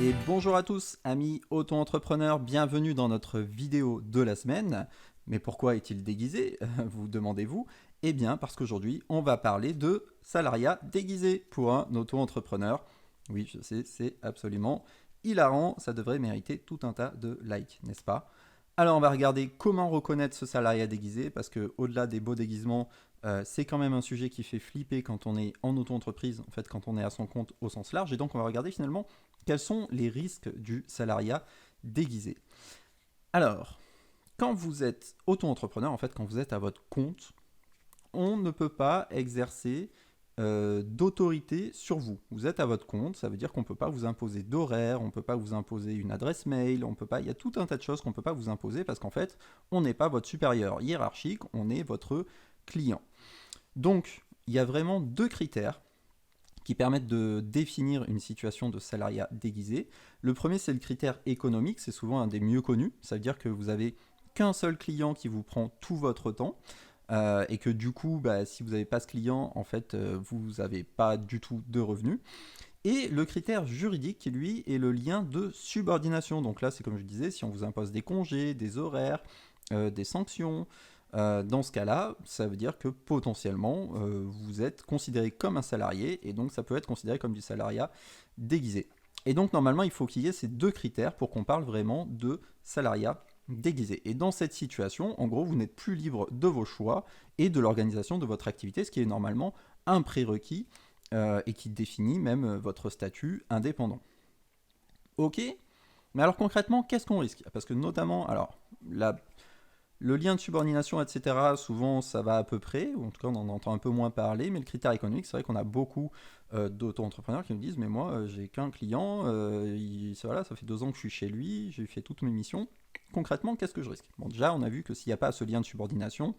Et bonjour à tous, amis auto-entrepreneurs, bienvenue dans notre vidéo de la semaine. Mais pourquoi est-il déguisé, vous demandez-vous? Eh bien parce qu'aujourd'hui, on va parler de salariat déguisé pour un auto-entrepreneur. Oui, je sais, c'est absolument hilarant, ça devrait mériter tout un tas de likes, n'est-ce pas? Alors on va regarder comment reconnaître ce salariat déguisé, parce que au-delà des beaux déguisements, c'est quand même un sujet qui fait flipper quand on est en auto-entreprise, en fait quand on est à son compte au sens large, et donc on va regarder finalement quels sont les risques du salariat déguisé. Alors, quand vous êtes auto-entrepreneur, en fait quand vous êtes à votre compte, on ne peut pas exercer d'autorité sur vous. Vous êtes à votre compte, ça veut dire qu'on ne peut pas vous imposer d'horaire, on ne peut pas vous imposer une adresse mail, on peut pas, il y a tout un tas de choses qu'on ne peut pas vous imposer parce qu'en fait, on n'est pas votre supérieur hiérarchique, on est votre client. Donc, il y a vraiment deux critères qui permettent de définir une situation de salariat déguisé. Le premier, c'est le critère économique, c'est souvent un des mieux connus, ça veut dire que vous avez qu'un seul client qui vous prend tout votre temps, et que du coup, si vous n'avez pas ce client, en fait, vous n'avez pas du tout de revenus. Et le critère juridique, qui lui est le lien de subordination. Donc là, c'est comme je disais, si on vous impose des congés, des horaires, des sanctions, dans ce cas-là, ça veut dire que potentiellement, vous êtes considéré comme un salarié, et donc ça peut être considéré comme du salariat déguisé. Et donc normalement, il faut qu'il y ait ces deux critères pour qu'on parle vraiment de salariat déguisé. Et dans cette situation, en gros, vous n'êtes plus libre de vos choix et de l'organisation de votre activité, ce qui est normalement un prérequis et qui définit même votre statut indépendant. Ok, mais alors concrètement, qu'est-ce qu'on risque? Parce que notamment, alors, le lien de subordination, etc., souvent ça va à peu près, ou en tout cas on en entend un peu moins parler, mais le critère économique, c'est vrai qu'on a beaucoup d'auto-entrepreneurs qui nous disent mais moi j'ai qu'un client, voilà, ça fait 2 ans que je suis chez lui, j'ai fait toutes mes missions. Concrètement, qu'est-ce que je risque? Bon, déjà on a vu que s'il n'y a pas ce lien de subordination,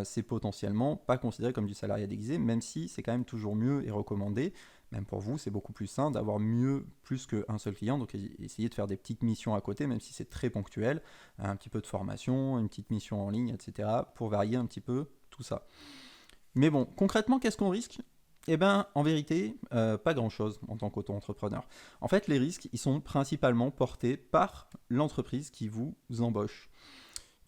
c'est potentiellement pas considéré comme du salariat déguisé, même si c'est quand même toujours mieux et recommandé. Même pour vous, c'est beaucoup plus sain d'avoir mieux, plus qu'un seul client. Donc essayez de faire des petites missions à côté, même si c'est très ponctuel. Un petit peu de formation, une petite mission en ligne, etc. pour varier un petit peu tout ça. Mais bon, concrètement, qu'est-ce qu'on risque? Eh bien, en vérité, pas grand-chose en tant qu'auto-entrepreneur. En fait, les risques, ils sont principalement portés par l'entreprise qui vous embauche.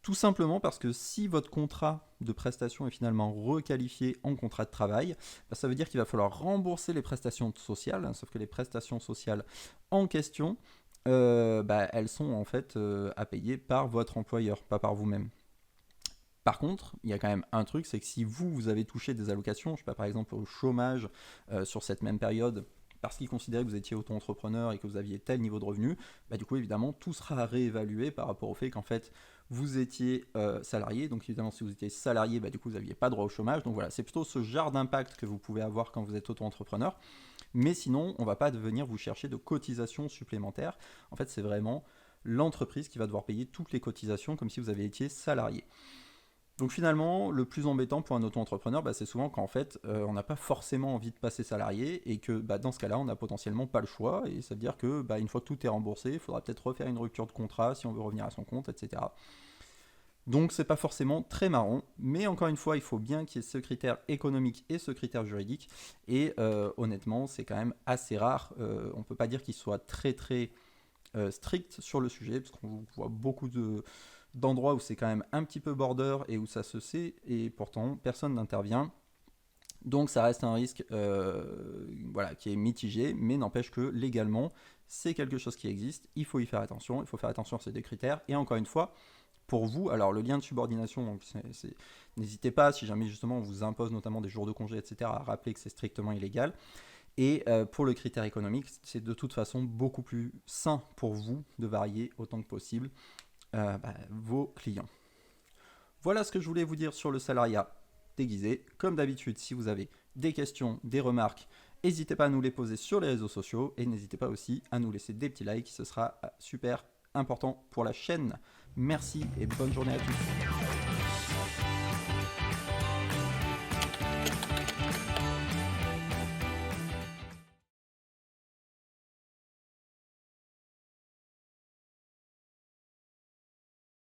Tout simplement parce que si votre contrat de prestation est finalement requalifié en contrat de travail, ça veut dire qu'il va falloir rembourser les prestations sociales, sauf que les prestations sociales en question, elles sont en fait à payer par votre employeur, pas par vous-même. Par contre, il y a quand même un truc, c'est que si vous avez touché des allocations, je sais pas, par exemple au chômage sur cette même période, parce qu'ils considéraient que vous étiez auto-entrepreneur et que vous aviez tel niveau de revenu, du coup évidemment tout sera réévalué par rapport au fait qu'en fait vous étiez salarié. Donc évidemment si vous étiez salarié, du coup vous n'aviez pas droit au chômage. Donc voilà, c'est plutôt ce genre d'impact que vous pouvez avoir quand vous êtes auto-entrepreneur. Mais sinon, on ne va pas venir vous chercher de cotisations supplémentaires. En fait, c'est vraiment l'entreprise qui va devoir payer toutes les cotisations comme si vous aviez été salarié. Donc finalement, le plus embêtant pour un auto-entrepreneur, c'est souvent qu'en fait, on n'a pas forcément envie de passer salarié et que dans ce cas-là, on n'a potentiellement pas le choix. Et ça veut dire que une fois que tout est remboursé, il faudra peut-être refaire une rupture de contrat si on veut revenir à son compte, etc. Donc c'est pas forcément très marrant, mais encore une fois, il faut bien qu'il y ait ce critère économique et ce critère juridique. Et honnêtement, c'est quand même assez rare. On ne peut pas dire qu'il soit très très strict sur le sujet, parce qu'on voit beaucoup d'endroits où c'est quand même un petit peu border et où ça se sait, et pourtant personne n'intervient. Donc ça reste un risque qui est mitigé, mais n'empêche que légalement, c'est quelque chose qui existe, il faut y faire attention, il faut faire attention à ces deux critères, et encore une fois, pour vous, alors le lien de subordination, donc n'hésitez pas, si jamais justement on vous impose notamment des jours de congé, etc., à rappeler que c'est strictement illégal. Et pour le critère économique, c'est de toute façon beaucoup plus sain pour vous de varier autant que possible vos clients. Voilà ce que je voulais vous dire sur le salariat déguisé. Comme d'habitude, si vous avez des questions, des remarques, n'hésitez pas à nous les poser sur les réseaux sociaux et n'hésitez pas aussi à nous laisser des petits likes, ce sera super important pour la chaîne. Merci et bonne journée à tous.